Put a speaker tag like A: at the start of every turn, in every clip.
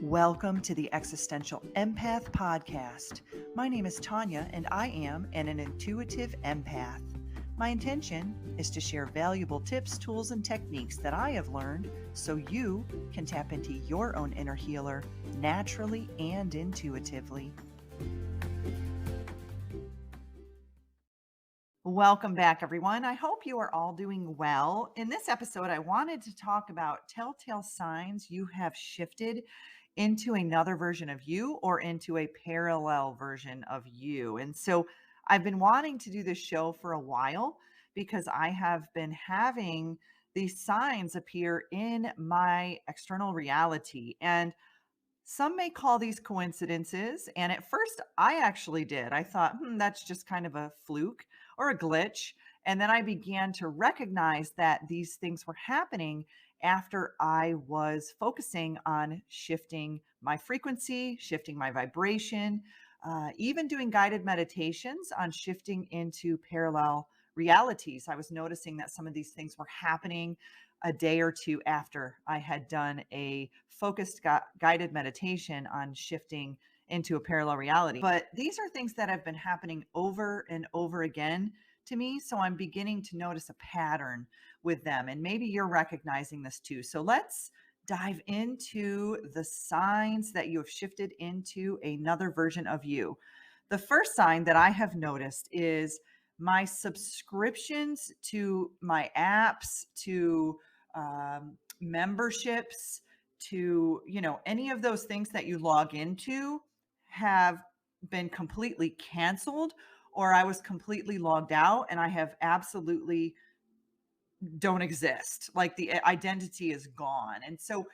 A: Welcome to the Existential Empath Podcast. My name is Tanya, and I am an intuitive empath. My intention is to share valuable tips, tools, and techniques that I have learned so you can tap into your own inner healer naturally and intuitively. Welcome back, everyone. I hope you are all doing well. In this episode, I wanted to talk about telltale signs you have shifted into another version of you or into a parallel version of you. And so I've been wanting to do this show for a while because I have been having these signs appear in my external reality. And some may call these coincidences. And at first, I actually did. I thought, that's just kind of a fluke or a glitch. And then I began to recognize that these things were happening after I was focusing on shifting my frequency, shifting my vibration, even doing guided meditations on shifting into parallel realities. I was noticing that some of these things were happening a day or two after I had done a focused guided meditation on shifting into a parallel reality. But these are things that have been happening over and over again to me. So I'm beginning to notice a pattern with them. And maybe you're recognizing this too. So let's dive into the signs that you have shifted into another version of you. The first sign that I have noticed is my subscriptions to my apps, to memberships, to any of those things that you log into have been completely canceled, or I was completely logged out and I have absolutely don't exist. Like the identity is gone. And so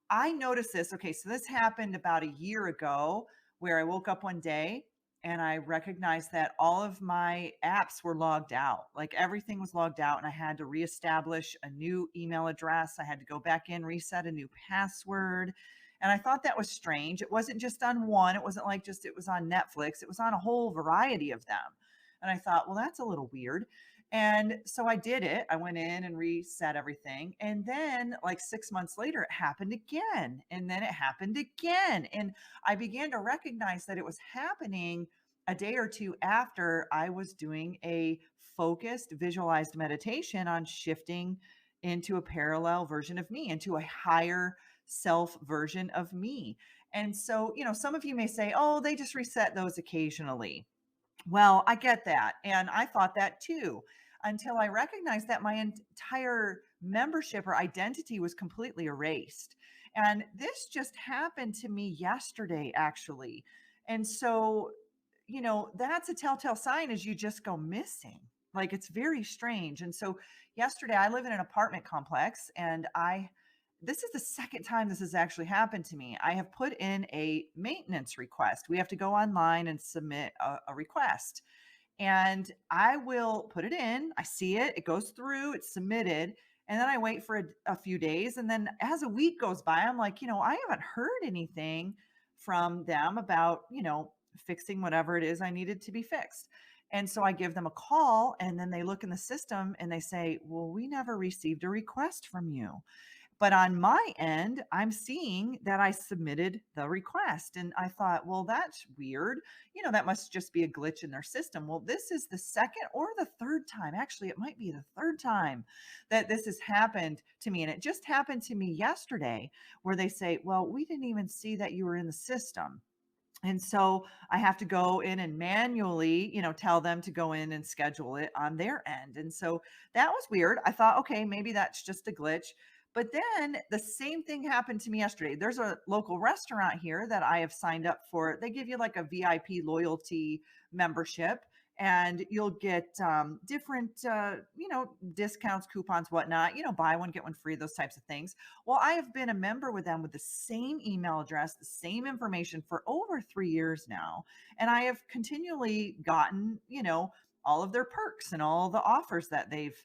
A: I noticed this. Okay, so this happened about a year ago where I woke up one day and I recognized that all of my apps were logged out. Like everything was logged out, and I had to reestablish a new email address. I had to go back in, reset a new password. And I thought that was strange. It wasn't just on one, it wasn't like just it was on Netflix, it was on a whole variety of them. And I thought, well, that's a little weird. And so I did it. I went in and reset everything. And then, like 6 months later, it happened again. And then it happened again. And I began to recognize that it was happening a day or two after I was doing a focused, visualized meditation on shifting into a parallel version of me, into a higher self version of me. And so, some of you may say, oh, they just reset those occasionally. Well, I get that. And I thought that too, until I recognized that my entire membership or identity was completely erased. And this just happened to me yesterday, actually. And so, that's a telltale sign is you just go missing. Like it's very strange. And so yesterday I live in an apartment complex, and this is the second time this has actually happened to me. I have put in a maintenance request. We have to go online and submit a request. And I will put it in. I see it. It goes through. It's submitted. And then I wait for a few days. And then as a week goes by, I'm like, I haven't heard anything from them about, fixing whatever it is I needed to be fixed. And so I give them a call, and then they look in the system and they say, well, we never received a request from you. But on my end, I'm seeing that I submitted the request. And I thought, well, that's weird. That must just be a glitch in their system. Well, this is the second or the third time. Actually, it might be the third time that this has happened to me. And it just happened to me yesterday where they say, well, we didn't even see that you were in the system. And so I have to go in and manually, tell them to go in and schedule it on their end. And so that was weird. I thought, okay, maybe that's just a glitch. But then the same thing happened to me yesterday. There's a local restaurant here that I have signed up for. They give you like a VIP loyalty membership, and you'll get different, discounts, coupons, whatnot, buy one, get one free, those types of things. Well, I have been a member with them with the same email address, the same information for over 3 years now. And I have continually gotten, all of their perks and all the offers that they've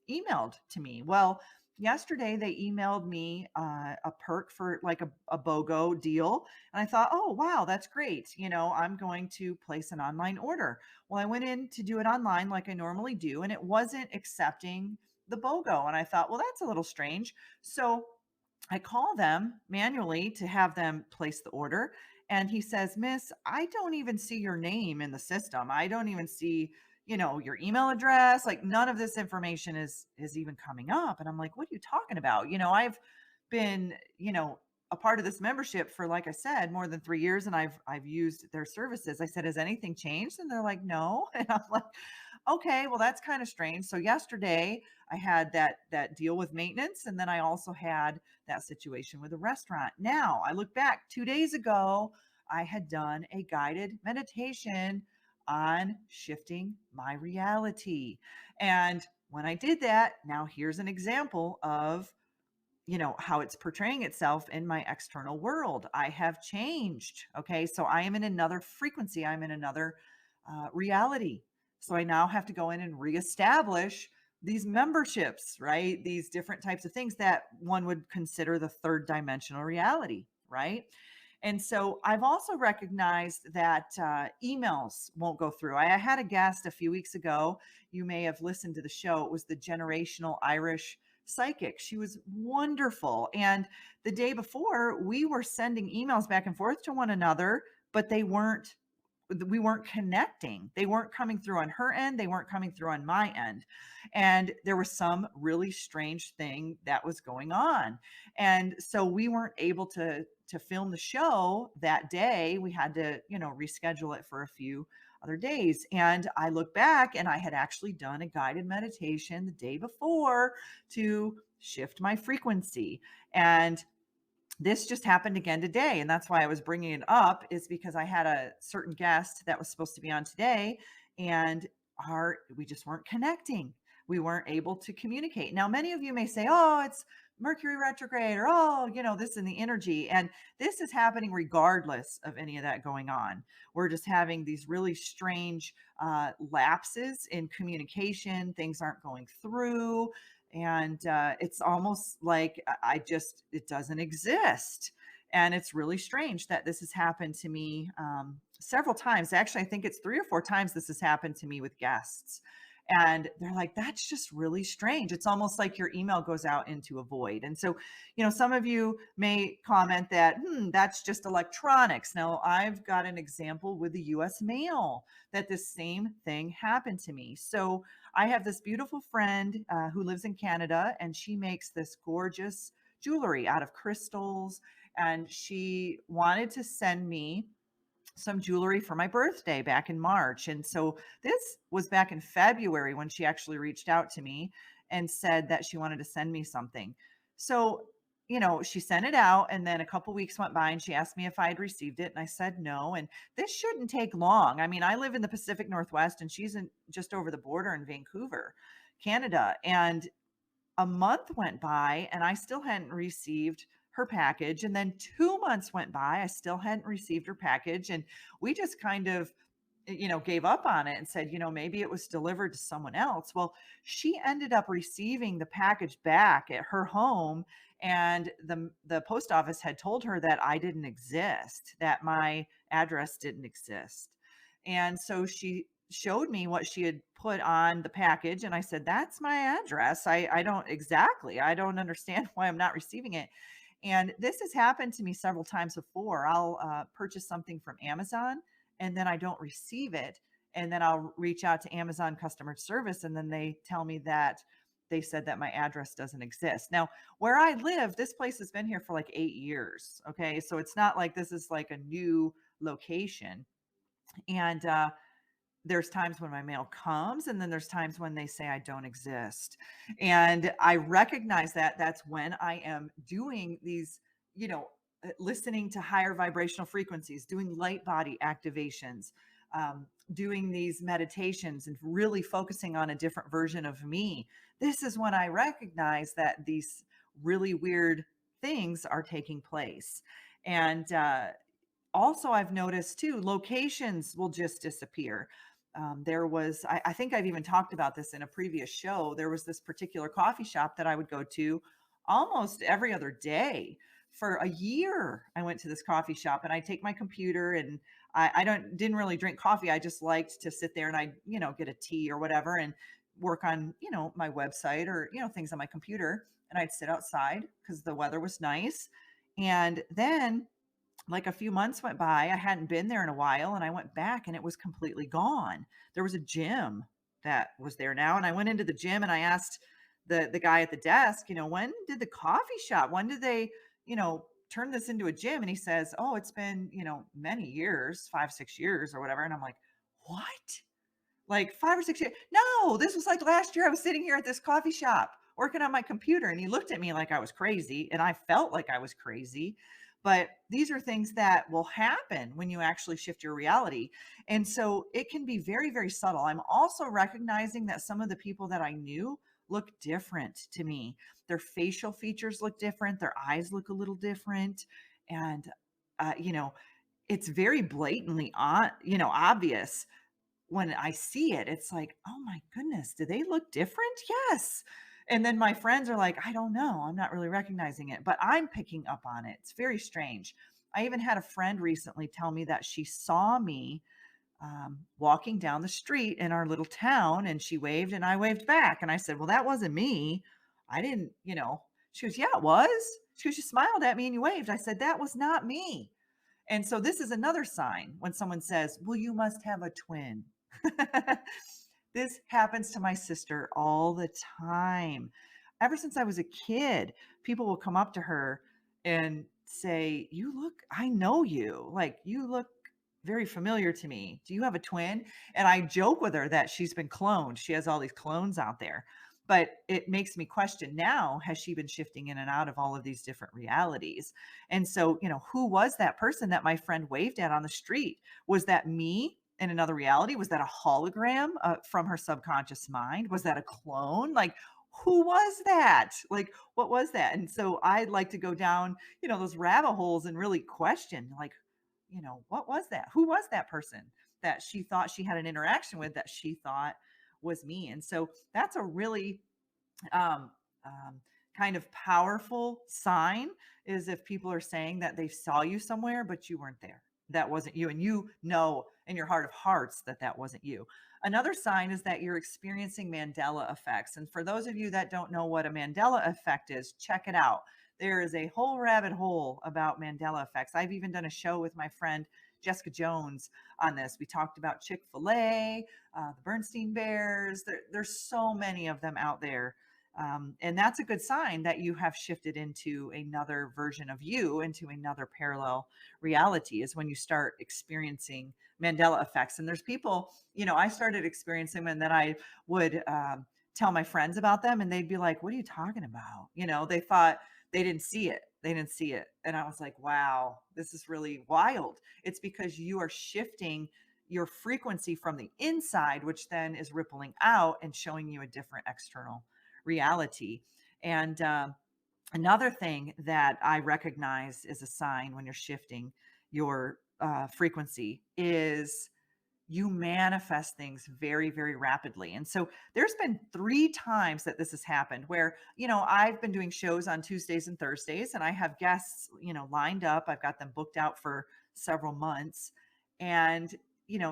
A: emailed to me. Well, yesterday they emailed me a perk for like a BOGO deal. And I thought, oh, wow, that's great. I'm going to place an online order. Well, I went in to do it online like I normally do, and it wasn't accepting the BOGO. And I thought, well, that's a little strange. So I call them manually to have them place the order. And he says, Miss, I don't even see your name in the system. I don't even see, your email address. Like none of this information is even coming up. And I'm like, what are you talking about? I've been, a part of this membership for, like I said, more than 3 years, and I've used their services. I said, has anything changed? And they're like, no. And I'm like, okay, well, that's kind of strange. So yesterday I had that deal with maintenance, and then I also had that situation with a restaurant. Now, I look back 2 days ago, I had done a guided meditation on shifting my reality. And when I did that, now here's an example of how it's portraying itself in my external world. I have changed. Okay. So I am in another frequency, I'm in another reality. So I now have to go in and reestablish these memberships, right? These different types of things that one would consider the third dimensional reality, right? And so I've also recognized that emails won't go through. I had a guest a few weeks ago. You may have listened to the show. It was the generational Irish psychic. She was wonderful. And the day before, we were sending emails back and forth to one another, but we weren't connecting. They weren't coming through on her end. They weren't coming through on my end. And there was some really strange thing that was going on. And so we weren't able to film the show that day. We had to, reschedule it for a few other days. And I look back and I had actually done a guided meditation the day before to shift my frequency. And this just happened again today, and that's why I was bringing it up, is because I had a certain guest that was supposed to be on today, and our we just weren't connecting. We weren't able to communicate. Now, many of you may say, "Oh, it's Mercury retrograde," or "Oh, this in the energy," and this is happening regardless of any of that going on. We're just having these really strange lapses in communication. Things aren't going through, and it's almost like it doesn't exist. And it's really strange that this has happened to me several times. Actually, I think it's 3 or 4 times this has happened to me with guests. And they're like, that's just really strange. It's almost like your email goes out into a void. And so, some of you may comment that, that's just electronics. Now, I've got an example with the US mail that this same thing happened to me. So, I have this beautiful friend who lives in Canada, and she makes this gorgeous jewelry out of crystals. And she wanted to send me some jewelry for my birthday back in March. And so this was back in February when she actually reached out to me and said that she wanted to send me something. So, she sent it out, and then a couple weeks went by and she asked me if I had received it. And I said no. And this shouldn't take long. I mean, I live in the Pacific Northwest and she's just over the border in Vancouver, Canada. And a month went by and I still hadn't received her package. And then 2 months went by, I still hadn't received her package. And we just kind of, gave up on it and said, maybe it was delivered to someone else. Well, she ended up receiving the package back at her home. And the post office had told her that I didn't exist, that my address didn't exist. And so she showed me what she had put on the package, and I said, "That's my address. I don't understand why I'm not receiving it." And this has happened to me several times before. I'll purchase something from Amazon and then I don't receive it. And then I'll reach out to Amazon customer service and then they tell me that they said that my address doesn't exist. Now, where I live, this place has been here for like 8 years. Okay. So it's not like this is like a new location. And there's times when my mail comes and then there's times when they say I don't exist. And I recognize that that's when I am doing these, listening to higher vibrational frequencies, doing light body activations, doing these meditations and really focusing on a different version of me. This is when I recognize that these really weird things are taking place. And also, I've noticed too, locations will just disappear. I think I've even talked about this in a previous show. There was this particular coffee shop that I would go to almost every other day for a year. I went to this coffee shop and I take my computer and I didn't really drink coffee. I just liked to sit there and I, get a tea or whatever and work on, my website or, things on my computer. and I'd sit outside because the weather was nice. And then like a few months went by, I hadn't been there in a while, and I went back and it was completely gone. There was a gym that was there now, and I went into the gym and I asked the guy at the desk, when did the coffee shop, when did they, turn this into a gym? And he says, "Oh, it's been, many years, 5, 6 years or whatever." And I'm like, "What? Like 5 or 6 years? No, this was like last year. I was sitting here at this coffee shop working on my computer." And he looked at me like I was crazy, and I felt like I was crazy. But these are things that will happen when you actually shift your reality. And so it can be very, very subtle. I'm also recognizing that some of the people that I knew look different to me. Their facial features look different, their eyes look a little different. And, uh, you know, it's very blatantly obvious when I see it. It's like, "Oh my goodness, do they look different?" Yes. And then my friends are like, "I don't know. I'm not really recognizing it," but I'm picking up on it. It's very strange. I even had a friend recently tell me that she saw me walking down the street in our little town, and she waved and I waved back. And I said, "Well, that wasn't me. I didn't." She goes, "Yeah, it was." She goes, "You smiled at me and you waved." I said, "That was not me." And so this is another sign when someone says, "Well, you must have a twin." This happens to my sister all the time. Ever since I was a kid, people will come up to her and say, I know you. Like, you look very familiar to me. Do you have a twin?" And I joke with her that she's been cloned. She has all these clones out there. But it makes me question now, has she been shifting in and out of all of these different realities? And so, who was that person that my friend waved at on the street? Was that me in another reality? Was that a hologram from her subconscious mind? Was that a clone? Like, who was that? Like, what was that? And so I like to go down, those rabbit holes and really question, like, what was that? Who was that person that she thought she had an interaction with that she thought was me? And so that's a really um, um, kind of powerful sign, is if people are saying that they saw you somewhere, but you weren't there. That wasn't you. And you know in your heart of hearts that that wasn't you. Another sign is that you're experiencing Mandela effects. And for those of you that don't know what a Mandela effect is, check it out. There is a whole rabbit hole about Mandela effects. I've even done a show with my friend Jessica Jones on this. We talked about Chick fil A, the Bernstein Bears. There's so many of them out there, and that's a good sign that you have shifted into another version of you, into another parallel reality, is when you start experiencing Mandela effects. And there's people, I started experiencing them, and then I would tell my friends about them, and they'd be like, "What are you talking about?" They thought they didn't see it. They didn't see it. And I was like, "Wow, this is really wild." It's because you are shifting your frequency from the inside, which then is rippling out and showing you a different external reality. And another thing that I recognize as a sign when you're shifting your frequency is you manifest things very, very rapidly. And so there's been 3 times that this has happened where, I've been doing shows on Tuesdays and Thursdays, and I have guests, lined up. I've got them booked out for several months. And,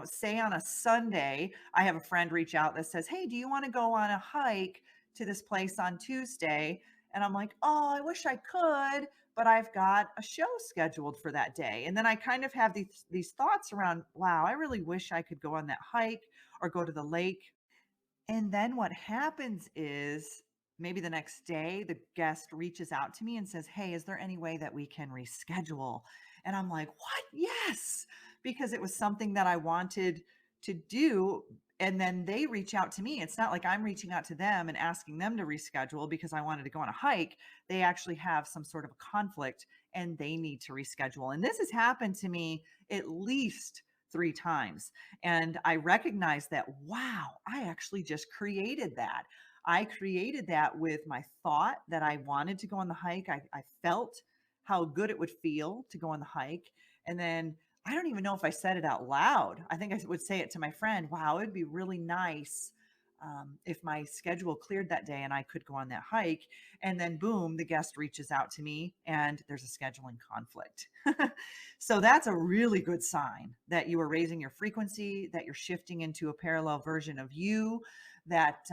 A: say on a Sunday, I have a friend reach out that says, "Hey, do you want to go on a hike to this place on Tuesday?" And I'm like, "Oh, I wish I could, but I've got a show scheduled for that day." And then I kind of have these thoughts around, "Wow, I really wish I could go on that hike or go to the lake." And then what happens is maybe the next day, the guest reaches out to me and says, "Hey, is there any way that we can reschedule?" And I'm like, "What? Yes." Because it was something that I wanted to do. And then they reach out to me. It's not like I'm reaching out to them and asking them to reschedule because I wanted to go on a hike. They actually have some sort of a conflict and they need to reschedule. And this has happened to me at least 3 times. And I recognize that, wow, I actually just created that. I created that with my thought that I wanted to go on the hike. I felt how good it would feel to go on the hike. And then I don't even know if I said it out loud. I think I would say it to my friend, "Wow, it'd be really nice if my schedule cleared that day and I could go on that hike." And then, boom, the guest reaches out to me and there's a scheduling conflict. So that's a really good sign that you are raising your frequency, that you're shifting into a parallel version of you, that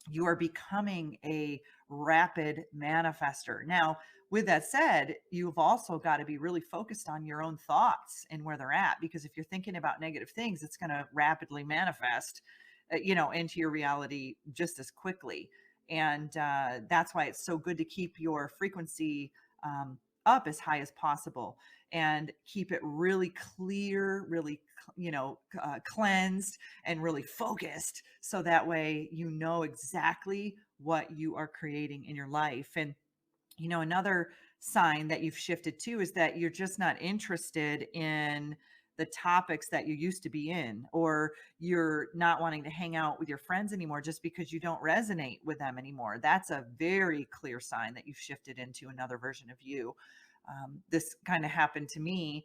A: you are becoming a rapid manifester. Now, with that said, you've also got to be really focused on your own thoughts and where they're at, because if you're thinking about negative things, it's going to rapidly manifest, into your reality just as quickly. And that's why it's so good to keep your frequency up as high as possible and keep it really clear, really, cleansed and really focused. So that way, you know exactly what you are creating in your life. And another sign that you've shifted to is that you're just not interested in the topics that you used to be in, or you're not wanting to hang out with your friends anymore just because you don't resonate with them anymore. That's a very clear sign that you've shifted into another version of you. This kind of happened to me,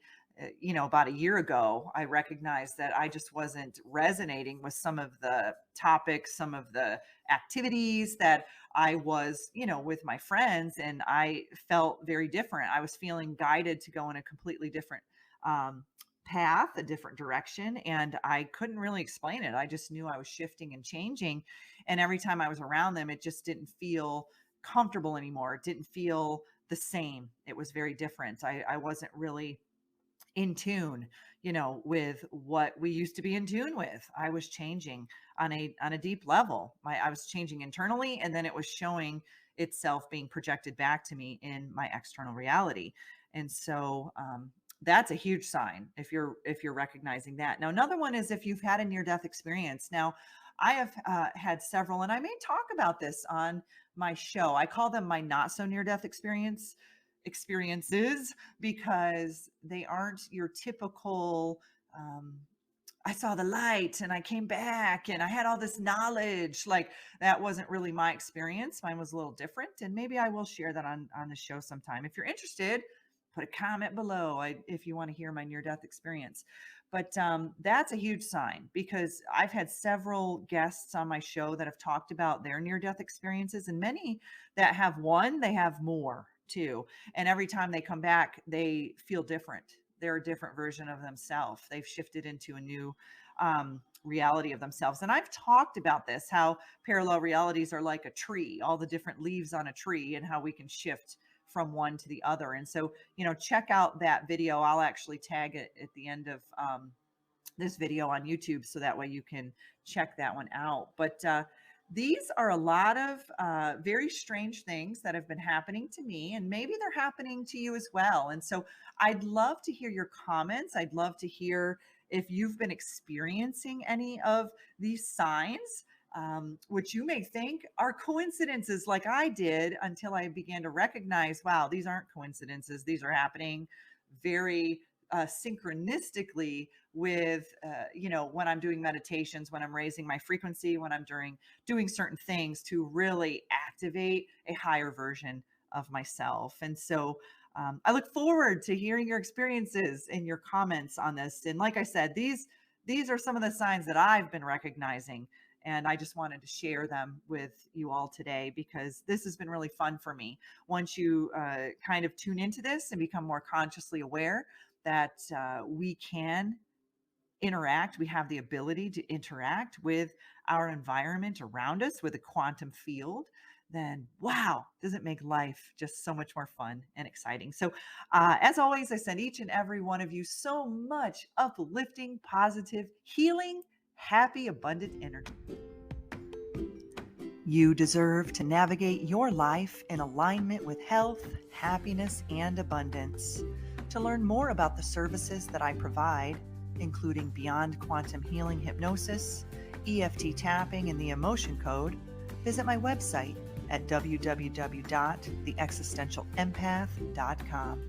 A: about a year ago. I recognized that I just wasn't resonating with some of the topics, some of the activities that I was, with my friends, and I felt very different. I was feeling guided to go in a completely different um, path, a different direction, and I couldn't really explain it. I just knew I was shifting and changing. And every time I was around them, it just didn't feel comfortable anymore. It didn't feel the same. It was very different. I wasn't really in tune, with what we used to be in tune with. I was changing on a deep level. I was changing internally, and then it was showing itself being projected back to me in my external reality. And so that's a huge sign if you're recognizing that. Now, another one is if you've had a near death experience. Now, I have had several, and I may talk about this on my show. I call them my not so near death experiences, because they aren't your typical I saw the light and I came back and I had all this knowledge. Like, that wasn't really my experience. Mine was a little different, and maybe I will share that on the show sometime. If you're interested, put a comment below if you want to hear my near death experience. But that's a huge sign, because I've had several guests on my show that have talked about their near death experiences, and many that have one, they have more too. And every time they come back, they feel different. They're a different version of themselves. They've shifted into a new reality of themselves. And I've talked about this, how parallel realities are like a tree, all the different leaves on a tree, and how we can shift from one to the other. And so, check out that video. I'll actually tag it at the end of this video on YouTube, so that way you can check that one out. But these are a lot of very strange things that have been happening to me, and maybe they're happening to you as well. And so I'd love to hear your comments. I'd love to hear if you've been experiencing any of these signs, which you may think are coincidences, like I did, until I began to recognize, wow, these aren't coincidences. These are happening very synchronistically with, when I'm doing meditations, when I'm raising my frequency, when I'm doing certain things to really activate a higher version of myself. And so I look forward to hearing your experiences and your comments on this. And like I said, these are some of the signs that I've been recognizing, and I just wanted to share them with you all today, because this has been really fun for me. Once you kind of tune into this and become more consciously aware that we can interact, we have the ability to interact with our environment around us, with a quantum field, then wow, does it make life just so much more fun and exciting. So as always, I send each and every one of you so much uplifting, positive, healing, happy, abundant energy. You deserve to navigate your life in alignment with health, happiness, and abundance. To learn more about the services that I provide, including Beyond Quantum Healing Hypnosis, EFT tapping, and the Emotion Code, visit my website at www.theexistentialempath.com.